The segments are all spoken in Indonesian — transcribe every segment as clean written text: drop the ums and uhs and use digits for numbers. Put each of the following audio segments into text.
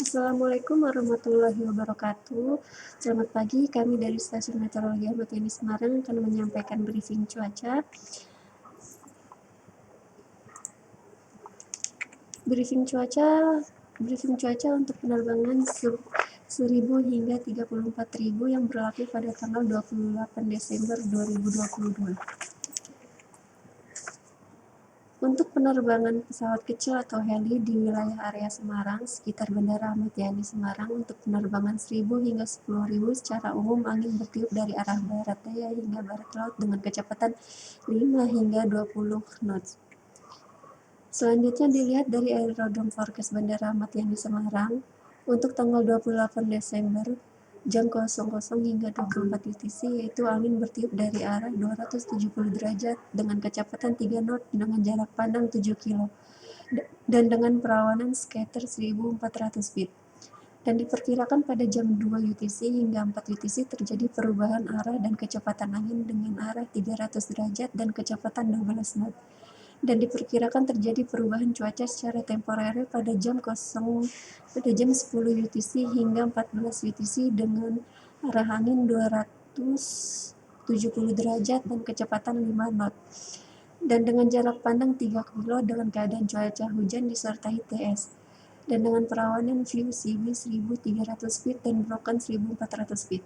Assalamualaikum warahmatullahi wabarakatuh. Selamat pagi, kami dari Stasiun Meteorologi Ahmad Yani Semarang akan menyampaikan briefing cuaca. Briefing cuaca untuk penerbangan 1000 hingga 34.000 yang berlaku pada tanggal 28 Desember 2022. Untuk penerbangan pesawat kecil atau heli di wilayah area Semarang, sekitar Bandara Ahmad Yani Semarang, untuk penerbangan 1000 hingga 10.000 secara umum angin bertiup dari arah barat daya hingga barat laut dengan kecepatan 5 hingga 20 knots. Selanjutnya dilihat dari Aerodrome Forecast Bandara Ahmad Yani Semarang, untuk tanggal 28 Desember jam 00 hingga 24 UTC, yaitu angin bertiup dari arah 270 derajat dengan kecepatan 3 knot dengan jarak pandang 7 km dan dengan perawanan scatter 1400 feet. Dan diperkirakan pada jam 2 UTC hingga 4 UTC terjadi perubahan arah dan kecepatan angin dengan arah 300 derajat dan kecepatan 12 knot. Dan diperkirakan terjadi perubahan cuaca secara temporer pada jam 10 UTC hingga 14 UTC dengan arah angin 270 derajat dan kecepatan 5 knot. Dan dengan jarak pandang 3 km dengan keadaan cuaca hujan disertai TS. Dan dengan perawanan view CB 1300 feet dan broken 1400 feet.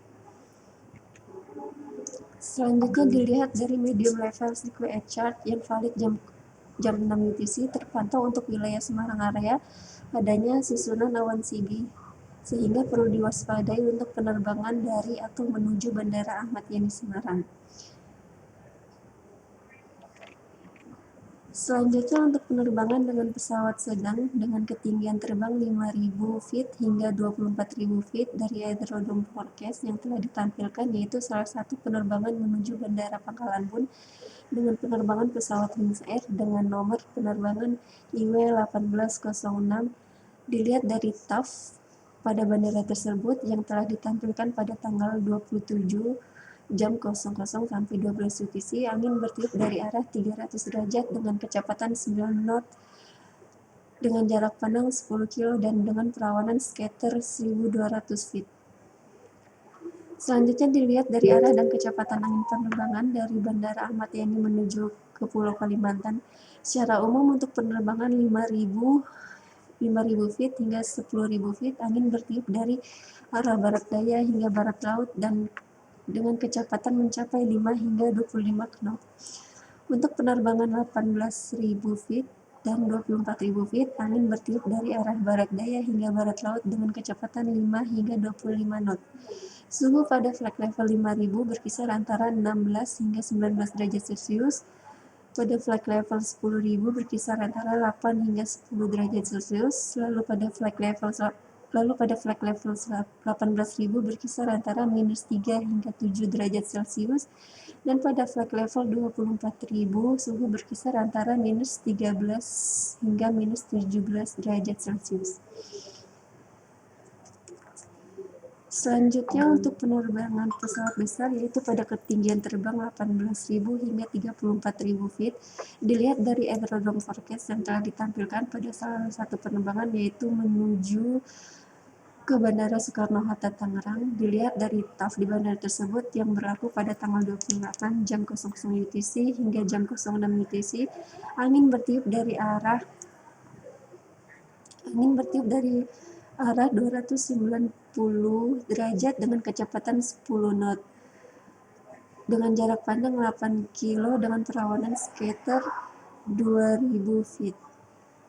Selanjutnya dilihat dari medium level CQE chart yang valid jam 6 UTC, terpantau untuk wilayah Semarang area adanya susunan awan CB, sehingga perlu diwaspadai untuk penerbangan dari atau menuju Bandara Ahmad Yani Semarang. Selanjutnya untuk penerbangan dengan pesawat sedang dengan ketinggian terbang 5.000 feet hingga 24.000 feet dari Aerodrome Forecast yang telah ditampilkan, yaitu salah satu penerbangan menuju Bandara Pangkalan Bun dengan penerbangan pesawat Wings Air dengan nomor penerbangan IW1806. Dilihat dari TAF pada bandara tersebut yang telah ditampilkan pada tanggal 27 jam 00 sampai 12 UTC, angin bertiup dari arah 300 derajat dengan kecepatan 9 knot dengan jarak pandang 10 km dan dengan perawanan scatter 1200 feet. Selanjutnya dilihat dari arah dan kecepatan angin penerbangan dari Bandara Ahmad Yani menuju ke Pulau Kalimantan. Secara umum untuk penerbangan 5.000 feet hingga 10.000 feet, angin bertiup dari arah barat daya hingga barat laut dan dengan kecepatan mencapai 5 hingga 25 knot. Untuk penerbangan 18.000 feet dan 24.000 feet, angin bertiup dari arah barat daya hingga barat laut dengan kecepatan 5 hingga 25 knot. Suhu pada flight level 5.000 berkisar antara 16 hingga 19 derajat Celcius. Pada flight level 10.000 berkisar antara 8 hingga 10 derajat Celcius. Lalu pada flight level 18.000 berkisar antara -3 hingga 7 derajat Celcius, dan pada flight level 24.000 suhu berkisar antara -13 hingga -17 derajat Celcius. Selanjutnya untuk penerbangan pesawat besar, yaitu pada ketinggian terbang 18.000 hingga 34.000 feet, dilihat dari Aerodrome Forecast yang telah ditampilkan pada salah satu penerbangan, yaitu menuju ke Bandara Soekarno-Hatta Tangerang. Dilihat dari TAF di bandara tersebut yang berlaku pada tanggal 28 jam 00 UTC hingga jam 06 UTC, angin bertiup dari arah 290 derajat dengan kecepatan 10 knot dengan jarak pandang 8 km dengan perawanan scatter 2000 feet.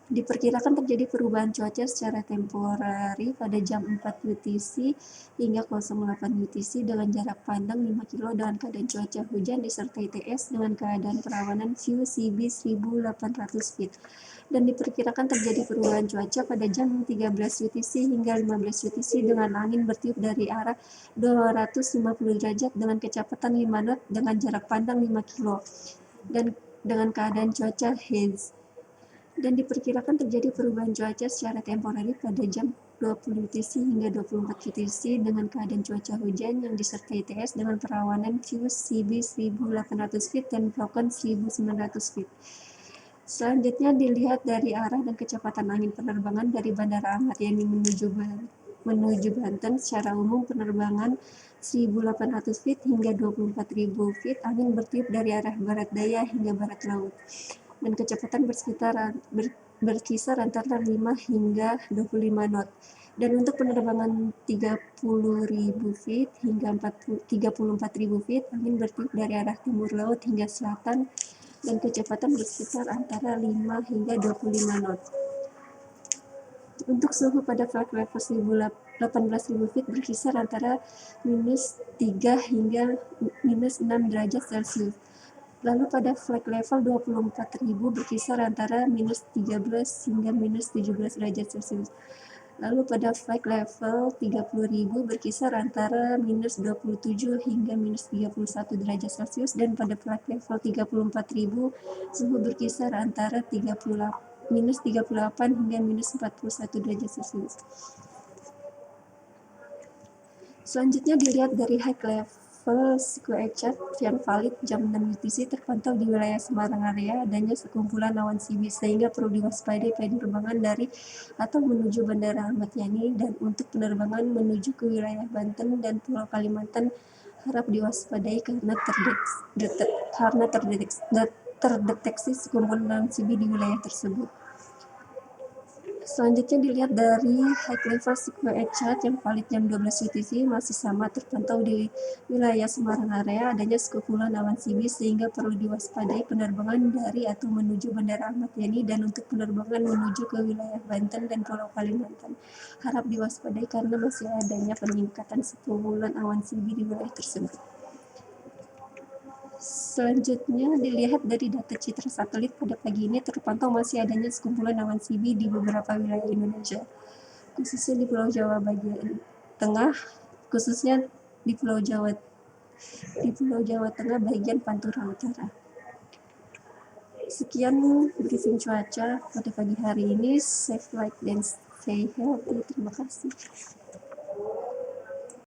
Diperkirakan terjadi perubahan cuaca secara temporari pada jam 4 UTC hingga 08 UTC dengan jarak pandang 5 km dengan keadaan cuaca hujan disertai TS dengan keadaan perawanan view CB 1800 feet. Dan diperkirakan terjadi perubahan cuaca pada jam 13 UTC hingga 15 UTC dengan angin bertiup dari arah 250 derajat dengan kecepatan 5 knot dengan jarak pandang 5 km dan dengan keadaan cuaca haze. Dan diperkirakan terjadi perubahan cuaca secara temporari pada jam 20 UTC hingga 24 UTC dengan keadaan cuaca hujan yang disertai TS dengan perawanan view CB 1800 feet dan broken 1900 feet. Selanjutnya dilihat dari arah dan kecepatan angin penerbangan dari Bandara Ahmad Yani menuju Banten. Secara umum penerbangan 1.800 feet hingga 24.000 feet, angin bertiup dari arah barat daya hingga barat laut, dan kecepatan berkisar antara 5 hingga 25 knot. Dan untuk penerbangan 30.000 feet hingga 34.000 feet, angin bertiup dari arah timur laut hingga selatan, dan kecepatan berkisar antara 5 hingga 25 knot. Untuk suhu pada flight level 18.000 feet berkisar antara -3 hingga -6 derajat Celcius. Lalu pada flight level 24.000 berkisar antara -13 hingga -17 derajat Celcius. Lalu pada flight level 30.000 berkisar antara -27 hingga -31 derajat Celcius, dan pada flight level 34.000 suhu berkisar antara -38 hingga -41 derajat Celcius. Selanjutnya dilihat dari high level square chart yang valid jam 6 UTC, terpantau di wilayah Semarang area adanya sekumpulan awan sibuk sehingga perlu diwaspadai penerbangan dari atau menuju Bandara Ahmad Yani, dan untuk penerbangan menuju ke wilayah Banten dan Pulau Kalimantan harap diwaspadai karena terdeteksi sekumpulan awan sibuk di wilayah tersebut. Selanjutnya dilihat dari high level square chart yang valid jam 12 UTC, masih sama, terpantau di wilayah Semarang area adanya sekumpulan awan sibuk sehingga perlu diwaspadai penerbangan dari atau menuju Bandara Ahmad Yani, dan untuk penerbangan menuju ke wilayah Banten dan Pulau Kalimantan harap diwaspadai karena masih adanya peningkatan sekumpulan awan sibuk di wilayah tersebut. Selanjutnya dilihat dari data citra satelit pada pagi ini, terpantau masih adanya sekumpulan awan sibuk di beberapa wilayah Indonesia, khususnya di Pulau Jawa bagian tengah, khususnya di Pulau Jawa Tengah bagian Pantura Utara. Sekian briefing cuaca pada pagi hari ini. Safe flight dan stay healthy. Terima kasih.